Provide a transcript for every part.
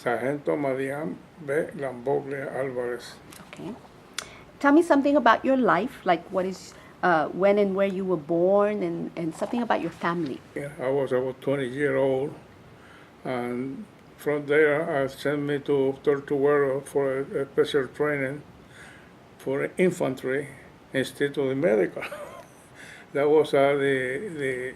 Sargento Madiam B. Lamboglia Alvarez. Okay. Tell me something about your life, like when and where you were born, and something about your family. Yeah, I was about 20 years old, and from there I sent me to Tortuguero for a special training for infantry instead of the medical. That was the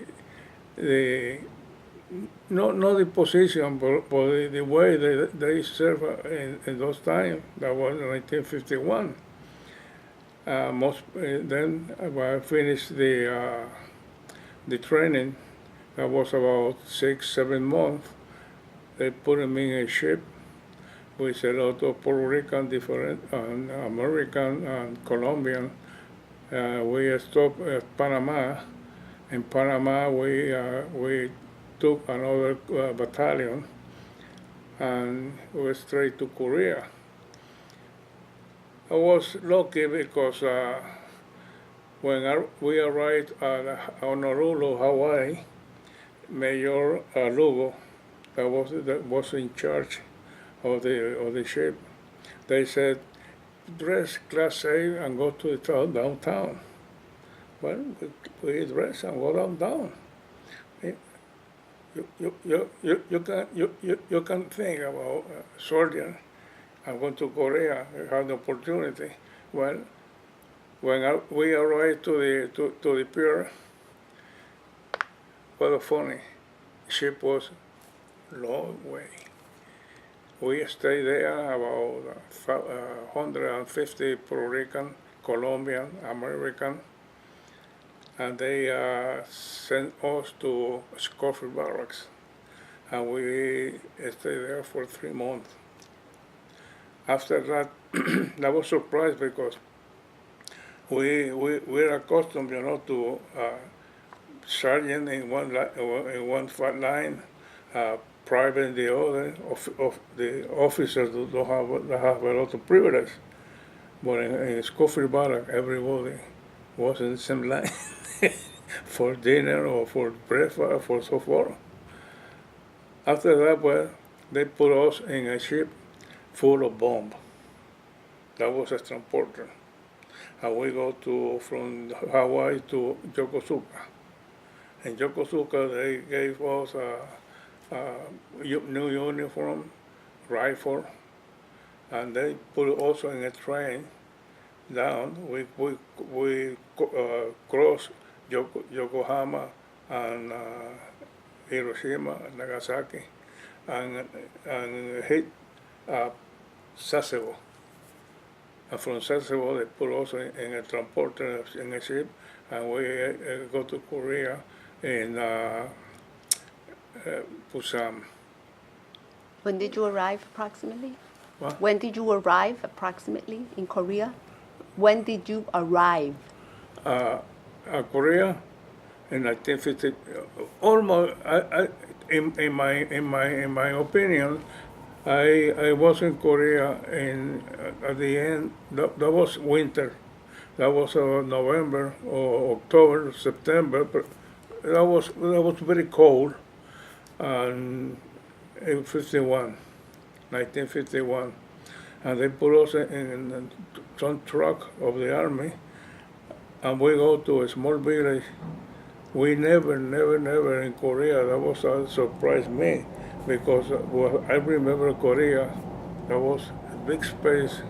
not the position, but the way they served in those times. That was 1951. Then I finished the training. That was about 6, 7 months. They put me in a ship with a lot of Puerto Rican, different, and American and Colombian. We stopped at Panama. In Panama, we took another battalion and went straight to Korea. I was lucky because when we arrived at Honolulu, Hawaii, Major Lugo, that was in charge of the ship. They said, dress Class A and go to the downtown. Well, we dress and go downtown. You can think about soldier. I'm going to Korea. I had the opportunity. Well, when we arrived to the pier, what funny, ship was long way. We stayed there about 150 Puerto Rican, Colombian, American, and they sent us to Scofield Barracks, and we stayed there for 3 months. After that, I was surprised because we're accustomed, to sergeant in one front line, private in the other. Of the officers don't have a lot of privilege, but in Scofield Barrack, everybody was in the same line for dinner or for breakfast or so forth. After that, well, they put us in a ship full of bomb. That was a transporter. And we go from Hawaii to Yokosuka. In Yokosuka, they gave us a new uniform, rifle, and they put us in a train down. We crossed Yokohama and Hiroshima, Nagasaki, and hit Sasebo. And from Sasebo, they put us in a transporter, in a ship, and we go to Korea in Busan. When did you arrive approximately? What? When did you arrive approximately in Korea? When did you arrive? Korea in 1950. Almost, in my opinion, I was in Korea at the end. That was winter. That was November or October, September. But that was very cold. And in 1951, and they put us in some truck of the army, and we go to a small village. We never in Korea. That was surprised me because I remember Korea. There was a big space,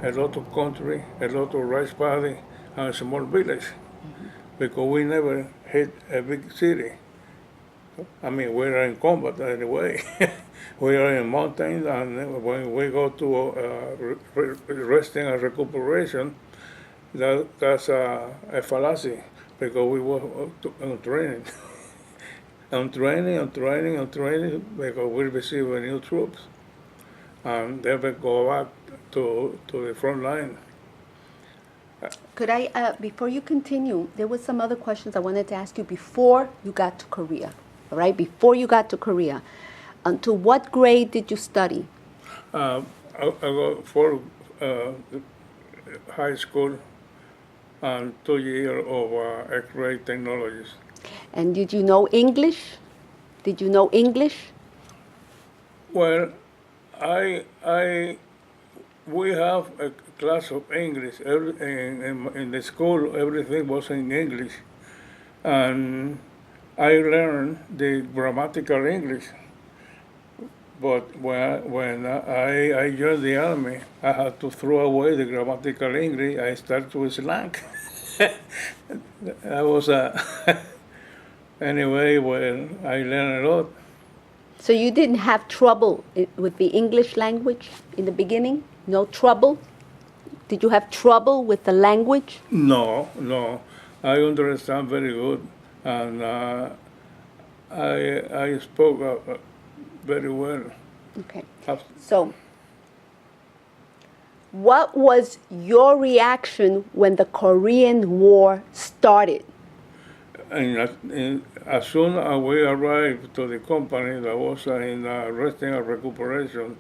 a lot of country, a lot of rice paddy, and a small village. Because we never hit a big city. I mean, we're in combat anyway. We are in mountains, and when we go to resting and recuperation, that's a fallacy because we were on training. on training because we receive new troops. And then we go back to the front line. Could I, before you continue, there was some other questions I wanted to ask you before you got to Korea, all right? Before you got to Korea, until what grade did you study? I go for high school and 2 years of X-ray technologies. And did you know English? Did you know English? Well, we have a class of English. In the school, everything was in English, and I learned the grammatical English. But when I joined the army, I had to throw away the grammatical English. I started with slang. That was anyway. Well, I learned a lot. So you didn't have trouble with the English language in the beginning? No trouble? Did you have trouble with the language? No, no, I understand very good, and I spoke very well. Okay. Af- So, what was your reaction when the Korean War started? As soon as we arrived to the company that was in resting and recuperation,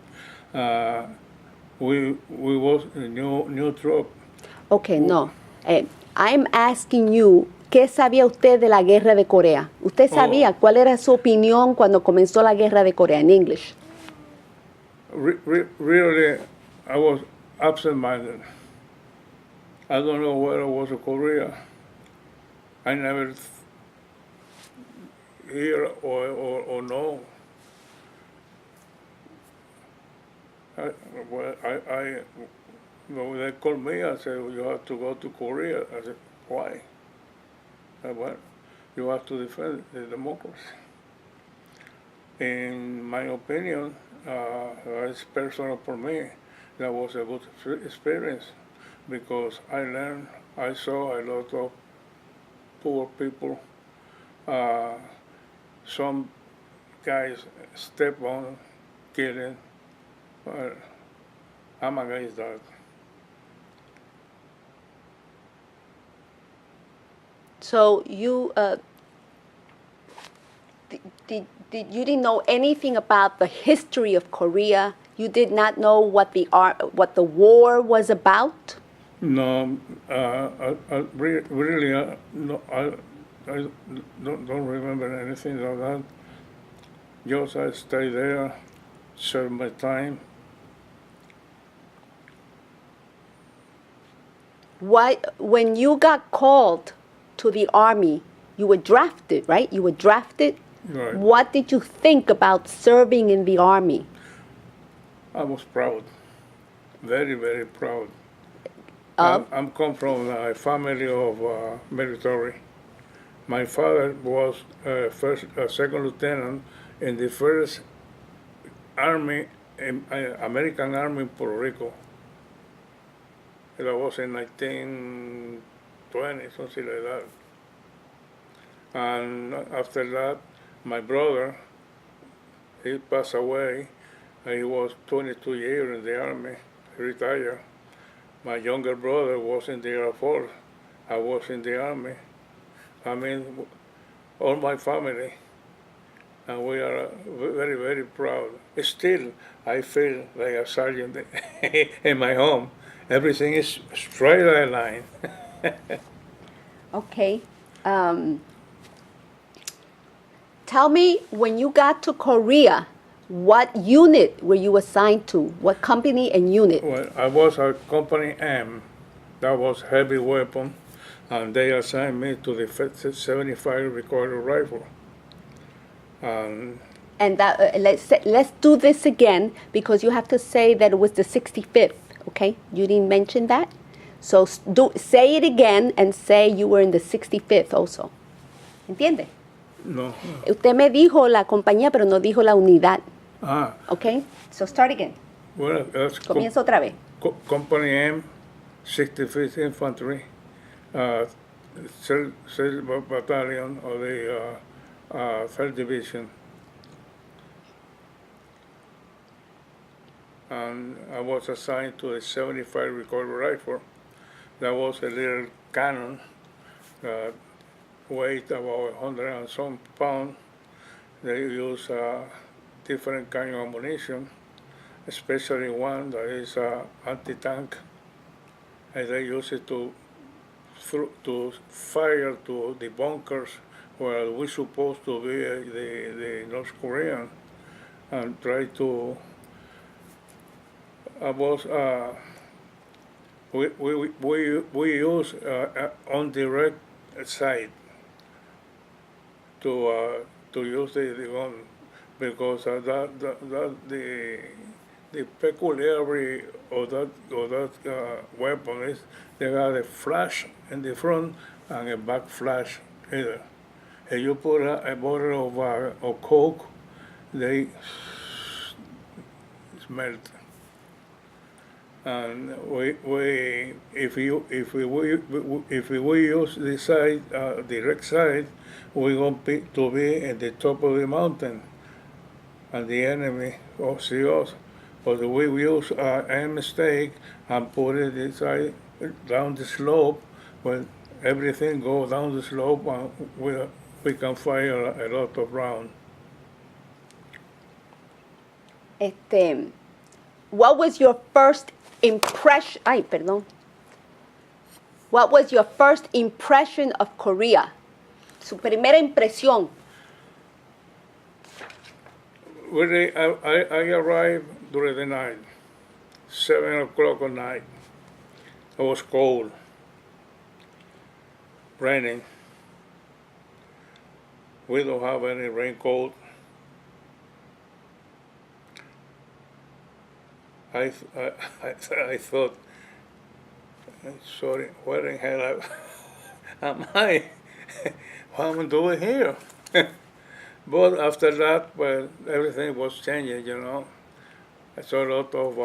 we was a new troop. Okay, no. I'm asking you, ¿qué sabía usted de la guerra de Corea? ¿Usted sabía cuál era su opinión cuando comenzó la guerra de Corea en English? Really, I was absent-minded. I don't know where I was in Korea. I never hear or know. When they called me, I said, you have to go to Korea. I said, why? I said, well, you have to defend the democracy. In my opinion, it's personal for me. That was a good experience because I saw a lot of poor people. Some guys step on, killing. Well, I'm against that. So you you didn't know anything about the history of Korea. You did not know what the war was about. No, really, no, I don't remember anything of that. Just I stayed there, served my time. When you got called to the army, you were drafted, right? You were drafted. Right. What did you think about serving in the army? I was proud, very, very proud. Of? I'm come from a family of military. My father was second lieutenant in the first army, American Army in Puerto Rico. That was in 1920, something like that. And after that, my brother, he passed away. He was 22 years in the army, he retired. My younger brother was in the Air Force. I was in the army. I mean, all my family, and we are very, very proud. Still, I feel like a sergeant in my home. Everything is straight line. Okay. Tell me, when you got to Korea, what unit were you assigned to? What company and unit? Well, I was at Company M. That was heavy weapon, and they assigned me to the 75 recoil rifle. And that, let's do this again, because you have to say that it was the 65th, okay? You didn't mention that. So say it again and say you were in the 65th also. ¿Entiende? No. Usted me dijo la compañía, pero no dijo la unidad. Ah. Okay? So start again. Well, that's Comienza otra vez. Company M, 65th Infantry, 3rd Battalion of the 3rd Division. And I was assigned to a 75 recoil rifle. That was a little cannon that weighed about 100 and some pounds. They use different kind of ammunition, especially one that is anti-tank, and they use it to fire to the bunkers where we're supposed to be the North Korean. and try to. I was we use on direct side to use the gun because the peculiarity of that weapon is they got a flash in the front and a back flash either. If you put a bottle of Coke, they smelt. And if we use the side direct side, we're going to be at the top of the mountain, and the enemy will see us. But if we use a mistake and put it inside down the slope, when everything goes down the slope, and we can fire a lot of rounds. What was your first impression? Ay, perdón. What was your first impression of Korea? Su primera impresión. Really, I arrived during the night, 7 o'clock at night. It was cold, raining. We don't have any raincoat. I thought, sorry, what in hell am I? What am I doing here? But after that, well, everything was changing, you know. I saw a lot of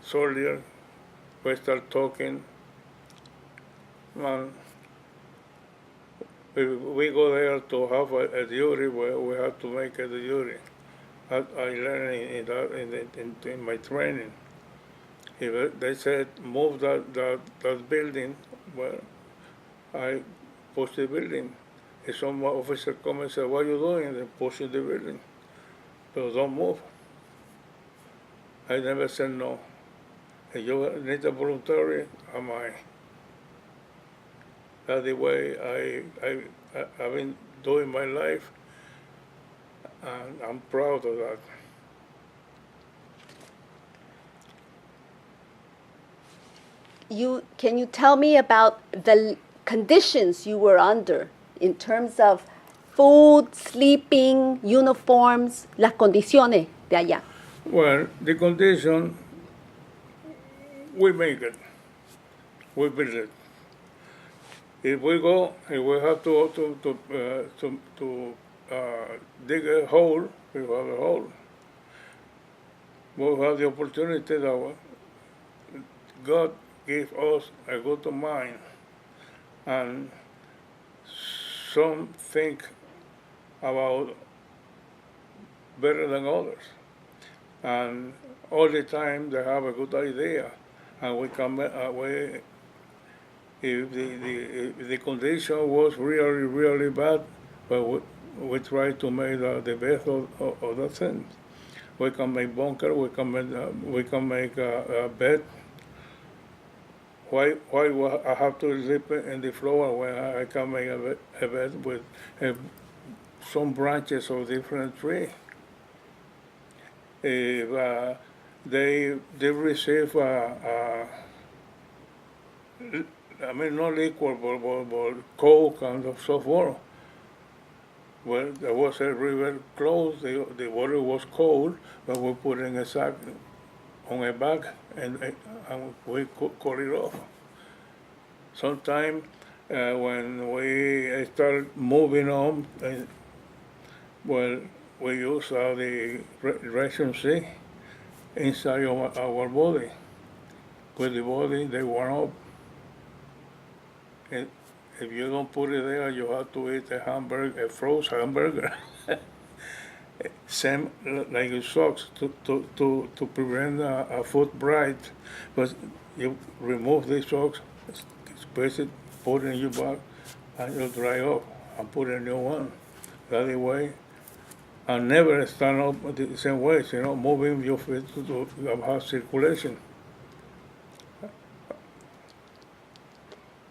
soldiers. We start talking. And we go there to have a duty where we have to make a duty. I learned in my training. If they said move that building, well, I push the building. If some officer comes and says, "What are you doing?" They pushing the building. So don't move. I never said no. If you need a voluntary, am I? That's the way I've been doing my life, and I'm proud of that. Can you tell me about the conditions you were under in terms of food, sleeping, uniforms, las condiciones de allá? Well, the condition, we make it. We build it. If we have to dig a hole, we have a hole. We have the opportunity that God gave us a good mind, and some think about better than others, and all the time they have a good idea, and we come if the condition was really bad, but we try to make the best of that thing. We can make bunker, we can make a bed. Why I have to sleep in the floor when I can make a bed with some branches of different tree? If they receive not liquid, but Coke and so forth. Well, there was a river close, the water was cold, but we put in a sack on a bag and we cut it off. Sometimes when we start moving on, well, we use the ration C inside of our body. With the body, they warm up. And if you don't put it there, you have to eat a frozen hamburger. Same like your socks to prevent a foot bite. But you remove the socks, squeeze it, put it in your bag, and it'll dry off, and put a new one. That way, and never stand up the same way, moving your feet to have circulation.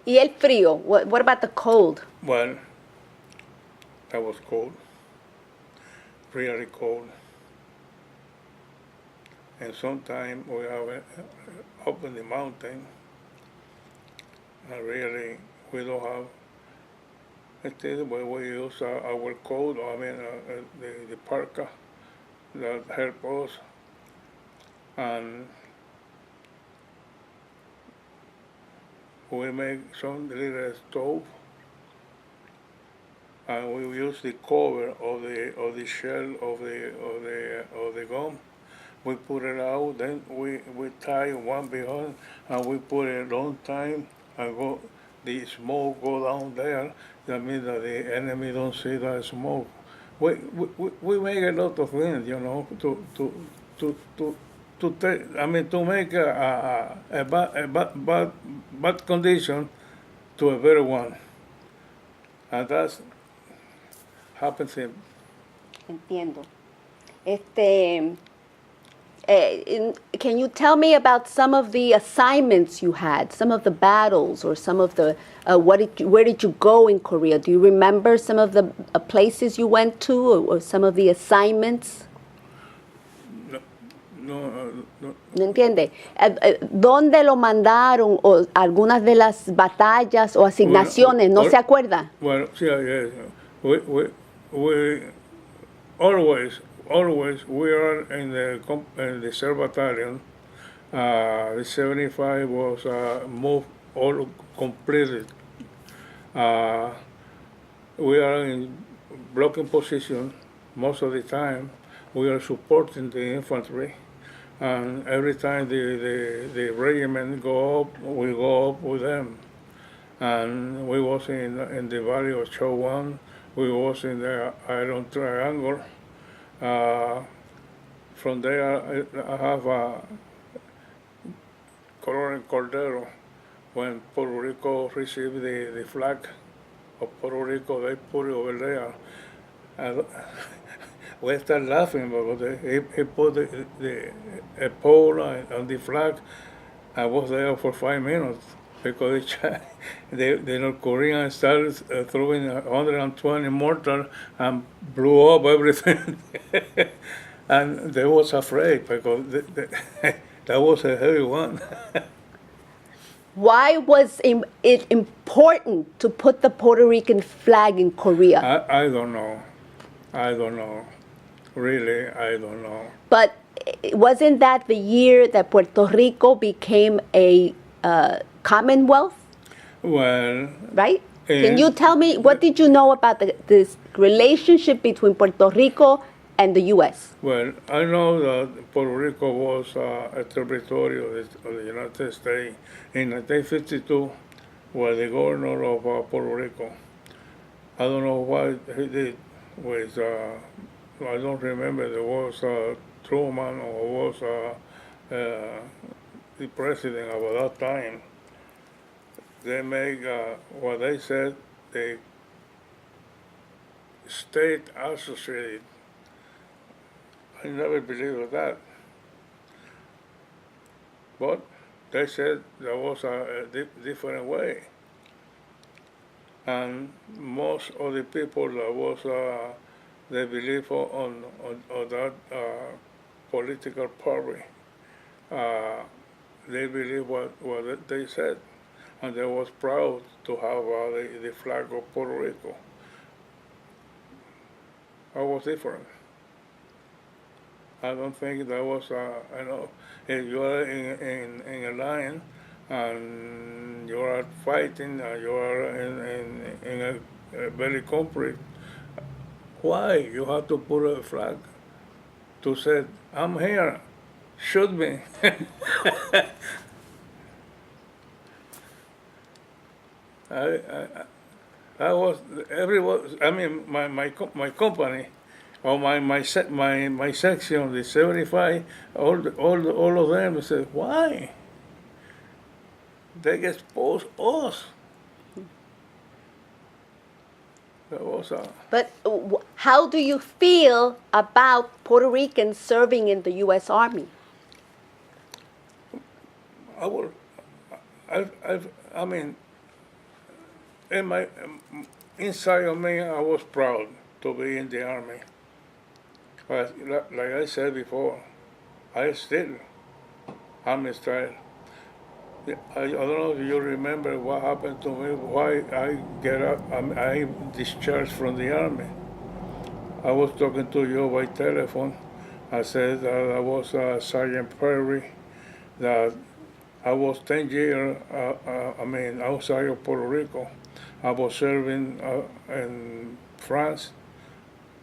¿Y el frío? What about the cold? Well, That was cold, really cold. And sometimes we have up in the mountain, and really we don't have. Instead, we use our coat, the parka that help us, and we make some little stove, and we use the cover of the shell of the gum. We put it out, then we tie one behind, and we put it a long time, and go the smoke go down there. That means that the enemy don't see that smoke. We make a lot of things, to make bad condition to a better one, and that's happens in. Entiendo. Can you tell me about some of the assignments you had, some of the battles, or some of the where did you go in Korea? Do you remember some of the places you went to, or some of the assignments? No. ¿No entiende? ¿Dónde lo mandaron, o algunas de las batallas o asignaciones? ¿No se acuerda? Well, yeah. We always we are in the third battalion. The 75 was moved all completed. We are in blocking position most of the time. We are supporting the infantry, and every time the regiment go up, we go up with them. And we was in the valley of Chowan. We was in the Iron Triangle. From there, I have Colonel Cordero. When Puerto Rico received the flag of Puerto Rico, they put it over there. And we started laughing because he put a pole on the flag. I was there for 5 minutes because the North Koreans started throwing 120 mortar and blew up everything. And they was afraid because that was a heavy one. Why was it important to put the Puerto Rican flag in Korea? I don't know. Really, I don't know. But wasn't that the year that Puerto Rico became a Commonwealth? Well, right? Can you tell me, what did you know about this relationship between Puerto Rico and the U.S.? Well, I know that Puerto Rico was a territory of the United States. In 1952, was the governor of Puerto Rico. I don't know what he did with, I don't remember, there was Truman or was the president of that time. They make what they said, the state associated. I never believed that. But they said there was a different way. And most of the people that was, they believe on that political party. They believe what they said. And they was proud to have the flag of Puerto Rico. I was different. I don't think that was, if you are in a line and you are fighting, you are in a very conflict, why you have to put a flag to say, I'm here, shoot me. I was everyone. I mean, my company, or my section, the 75, all of them said, why? They expose us. That was But how do you feel about Puerto Ricans serving in the U.S. Army? I mean, in inside of me, I was proud to be in the army. But like I said before, I still army style. I don't know if you remember what happened to me, why I get up, I discharged from the army. I was talking to you by telephone. I said that I was Sergeant Perry, that I was 10 years, outside of Puerto Rico. I was serving in France.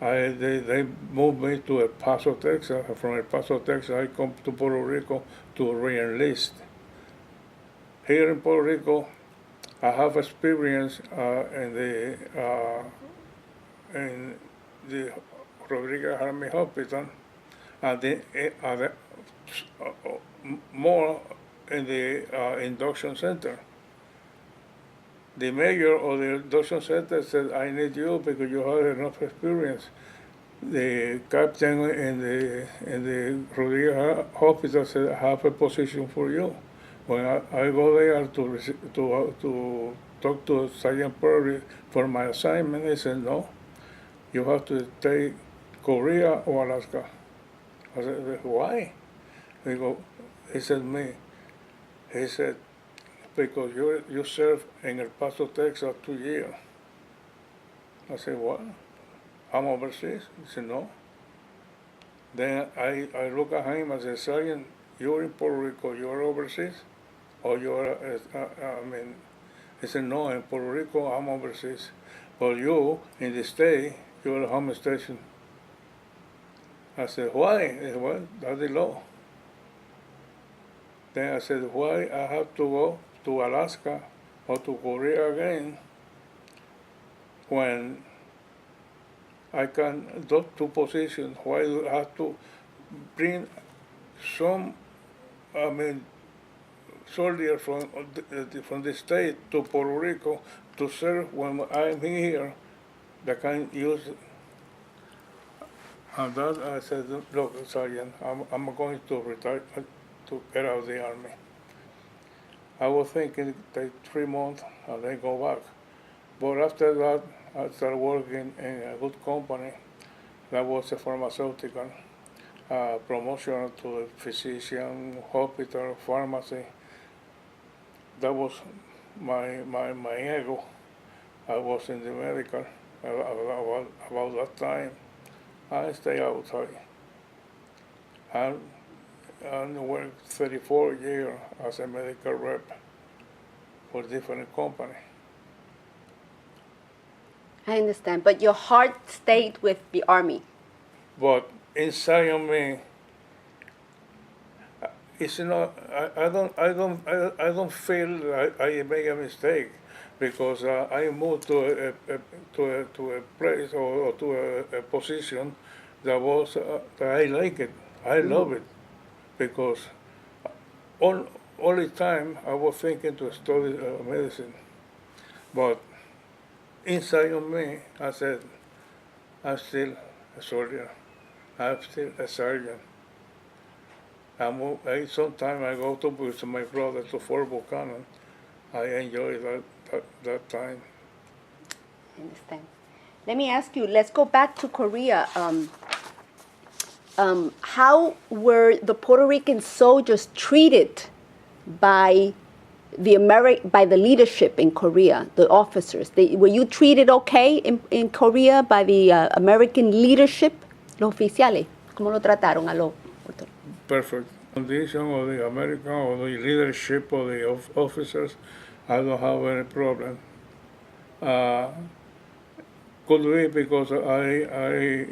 They moved me to El Paso, Texas. From El Paso, Texas, I come to Puerto Rico to re-enlist. Here in Puerto Rico, I have experience in the Rodriguez Army Hospital, and more in the induction center. The mayor of the induction center said, "I need you because you have enough experience." The captain in the Rodriguez Hospital said, "I have a position for you." When I go there to talk to Sergeant Perry for my assignment, he said, "No, you have to take Korea or Alaska." I said, "Why?" He said, he said, "Because you served in El Paso, Texas 2 years." I said, "What? I'm overseas?" He said, "No." Then I look at him and said, "Sergeant, you're in Puerto Rico, you're overseas? Or you're, he said, "No, in Puerto Rico, I'm overseas. But you, in the state, you're a home station." I said, "Why?" He said, "Well, that's the law." Then I said, "Why I have to go to Alaska or to Korea again when I can those two positions? Why do I have to bring some, soldiers from the state to Puerto Rico to serve when I'm here that can use?" And that I said, "Look, Sergeant, I'm going to retire, to get out of the army." I was thinking take 3 months and then go back. But after that, I started working in a good company. That was a pharmaceutical, promotion to the physician, hospital, pharmacy. That was my ego. I was in the medical about that time. I stay outside. And worked 34 years as a medical rep for different companies. I understand, but your heart stayed with the army. But inside of me, it's not. I don't feel like I make a mistake because I moved to a place or to a position that was that I like it. I love it because all the time I was thinking to study medicine, but inside of me I said, "I'm still a soldier. I'm still a sergeant." Sometimes I go to with my brother to Fort Buchanan. I enjoy that time. I understand. Let me ask you, let's go back to Korea. How were the Puerto Rican soldiers treated by by the leadership in Korea, the officers? Were you treated okay in Korea by the American leadership, los oficiales? ¿Cómo lo trataron a los? Perfect. Condition of the American or the leadership of the officers, I don't have any problem. Could be because I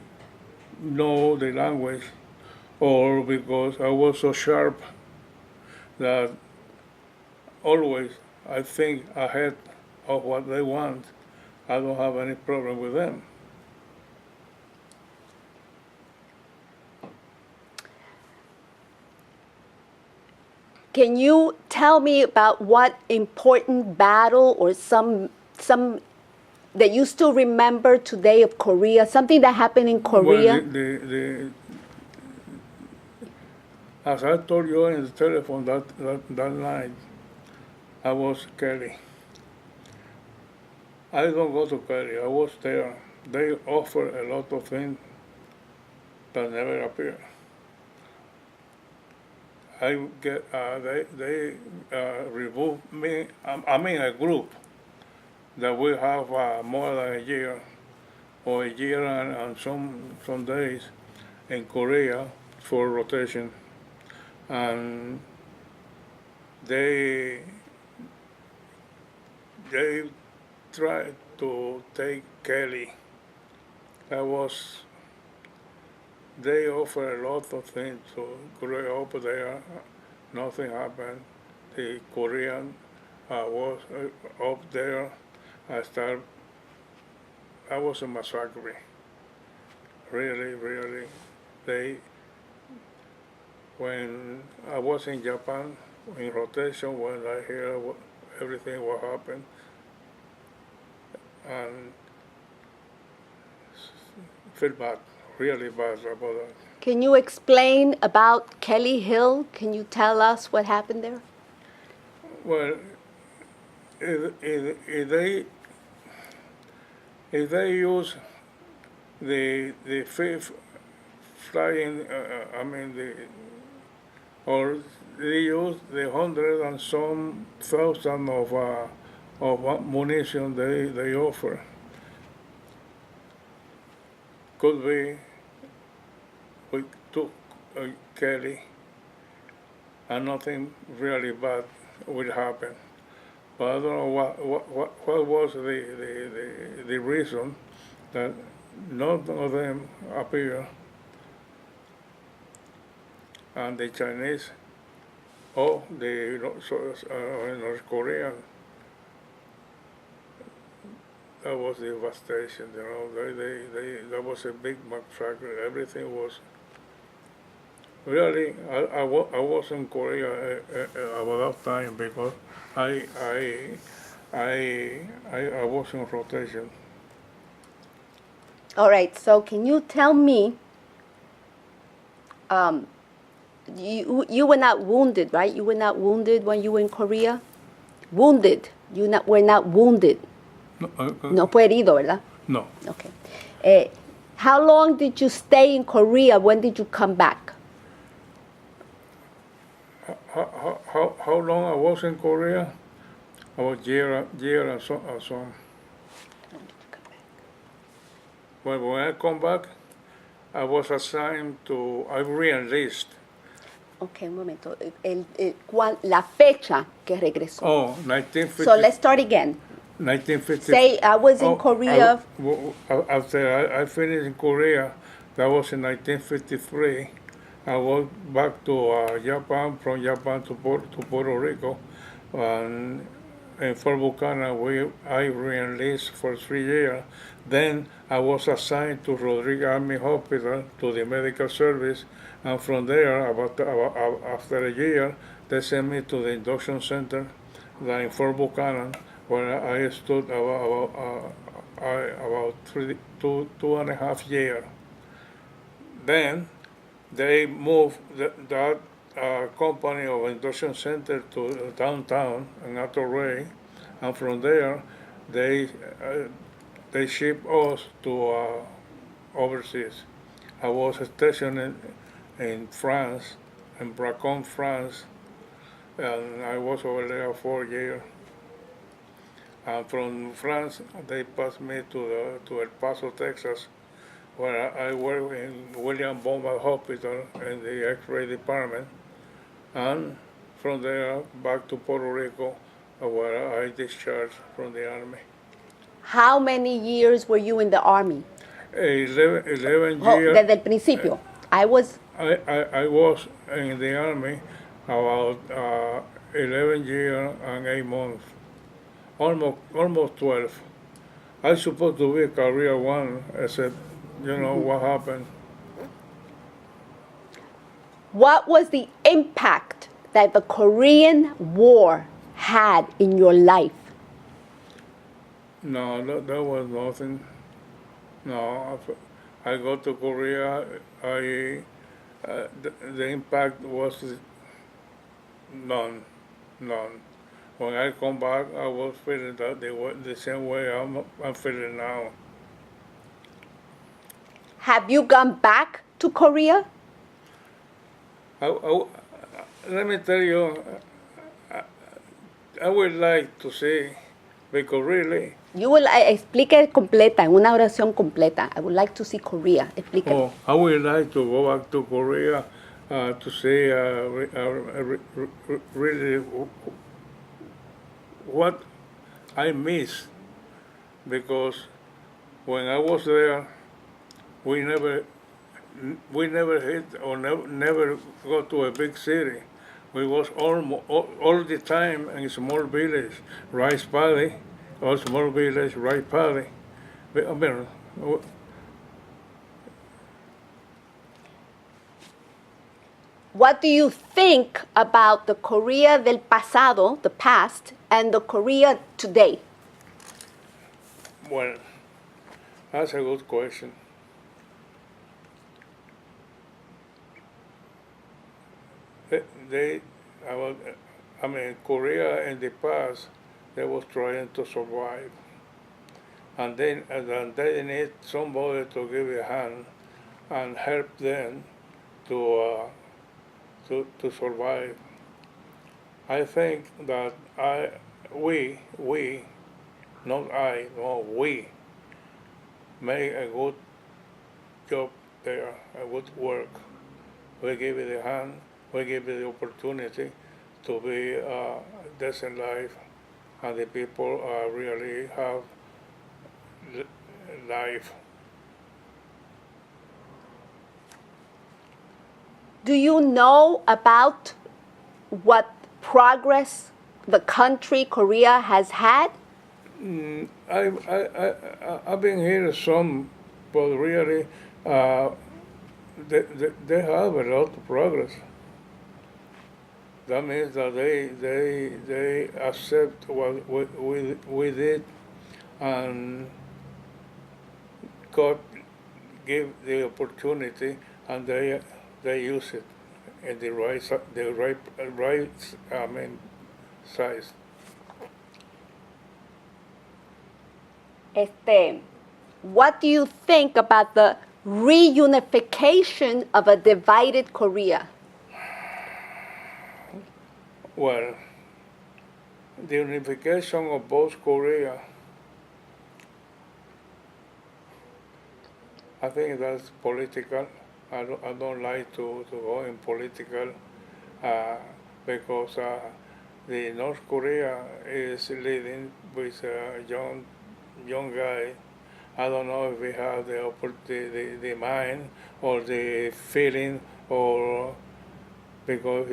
know the language, or because I was so sharp that always I think ahead of what they want. I don't have any problem with them. Can you tell me about what important battle or some that you still remember today of Korea? Something that happened in Korea? Well, as I told you in the telephone that night, I was Kelly. I don't go to Cali. I was there. They offer a lot of things that never appear. They remove me. I'm in a group that we have more than a year or a year and some days in Korea for rotation, and they they tried to take Kelly. That was they offer a lot of things to Korea over there. Nothing happened. The Korean was up there. I start. I was a massacre. Really, really. They when I was in Japan in rotation, when I hear everything what happened, and feel bad, really bad about that. Can you explain about Kelly Hill? Can you tell us what happened there? Well, if they use the fifth flying, I mean or they use the 100 and some thousand of munition they offer. Could be we took Kelly and nothing really bad will happen. But I don't know what was the reason that none of them appear and the Chinese or the North Korean. That was devastation, you know. That was a big massacre. Everything was really. I was in Korea about that time because I was in rotation. All right, so can you tell me, you were not wounded, right? You were not wounded when you were in Korea? Wounded. Were not wounded. No fue herido, ¿verdad? No. Okay. How long did you stay in Korea? When did you come back? How long I was in Korea? About year and so. When I come back, I was assigned to. I re-enlist. Okay, un momento. La fecha que regresó. Oh, 1950. So let's start again. 1950. Say I was in Korea. After I finished in Korea, that was in 1953. I went back to Japan, from Japan to Puerto Rico, and in Fort Buchanan, I re-enlisted for 3 years. Then I was assigned to Rodriguez Army Hospital to the medical service, and from there, after a year, they sent me to the induction center in Fort Buchanan, where I stood about 2.5 years. Then they moved that company of induction center to downtown in Atoray, and from there they shipped us to overseas. I was stationed in France, in Bracon, France, and I was over there 4 years. And from France, they passed me to El Paso, Texas, where I worked in William Bomba Hospital in the X-ray department, and from there back to Puerto Rico, where I discharged from the Army. How many years were you in the Army? 11 Oh, years. desde el principio. I was in the Army about 11 years and 8 months, almost 12. I was supposed to be a career one, except, what happened. What was the impact that the Korean War had in your life? No, that was nothing. No, I go to Korea. The impact was none. when I come back, I was feeling that the same way I'm feeling now. Have you gone back to Korea? Let me tell you, I would like to say, because really, You will explique completa, en una oración completa. I would like to see Korea. Explíquelo. I would like to go back to Korea to say really what I miss, because when I was there, we never hit or never go to a big city. We was all the time in a small village, rice paddy, or small village, rice paddy. But, I mean, What do you think about the Korea del pasado, the past, and the Korea today? well, that's a good question. They, I mean, Korea in the past, they was trying to survive, and then they need somebody to give a hand and help them to to survive. I think that we, not I, no, we make a good job there, a good work. We give it a hand, we give it the opportunity to be a decent life, and the people really have life. Do you know about what progress the country, Korea, has had? I've been here some, but really, they have a lot of progress. That means that they accept what we did, and God gave the opportunity, and they use it in the right size. What do you think about the reunification of a divided Korea? Well, the unification of both Korea, I think that's political. I don't like to go in political because the North Korea is leading with a young guy. I don't know if we have the mind or the feeling, or because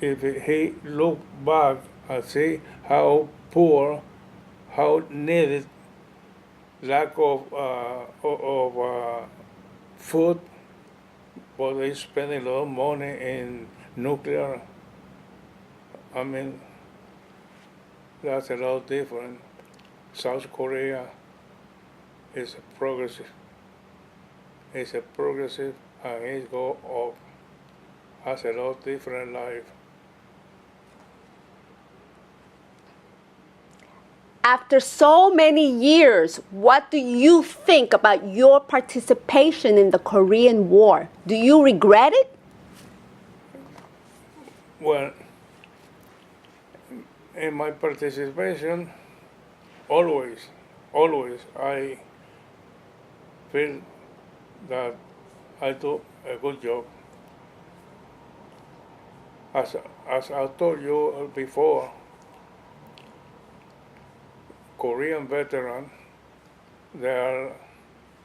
if he look back and see how poor, how needed, lack of food, but they spending a lot of money in nuclear. I mean, that's a lot different. South Korea is a progressive. It's a progressive, and it go up. Has a lot different life. After so many years, what do you think about your participation in the Korean War? Do you regret it? Well, in my participation, always, I feel that I do a good job. As I told you before, Korean veterans, they are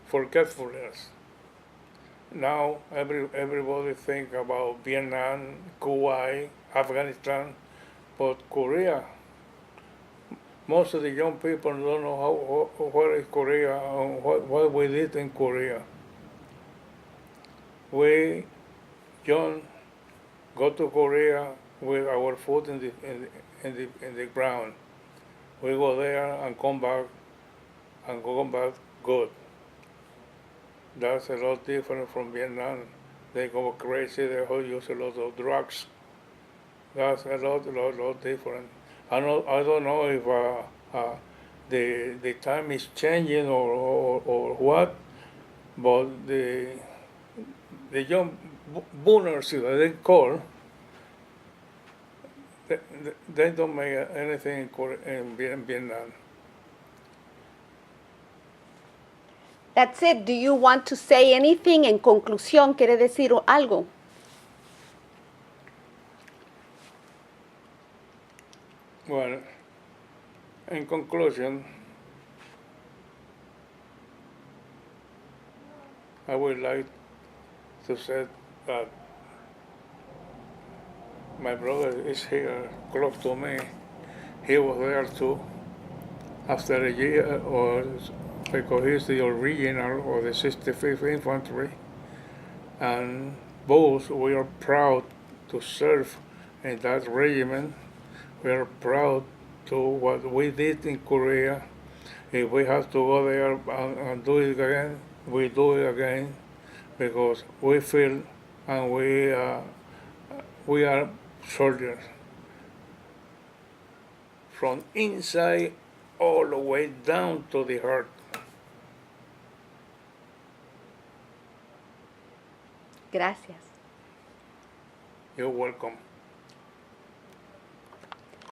forgetfulness. Now everybody think about Vietnam, Kuwait, Afghanistan, but Korea, most of the young people don't know what is Korea and what we did in Korea. We young go to Korea with our foot in the ground. We go there and come back good. That's a lot different from Vietnam. They go crazy. They use a lot of drugs. That's a lot different. I don't know if the time is changing or what, but the young boomers that they call, they don't make anything in Vietnam. That's it. Do you want to say anything? En conclusión, ¿quiere decir algo? Well, in conclusion, I would like to say that my brother is here close to me. He was there too after a year, or because he's the original of the 65th Infantry, and both we are proud to serve in that regiment. We are proud to what we did in Korea. If we have to go there and do it again, we do it again because we feel and we are soldiers from inside all the way down to the heart. Gracias. You're welcome.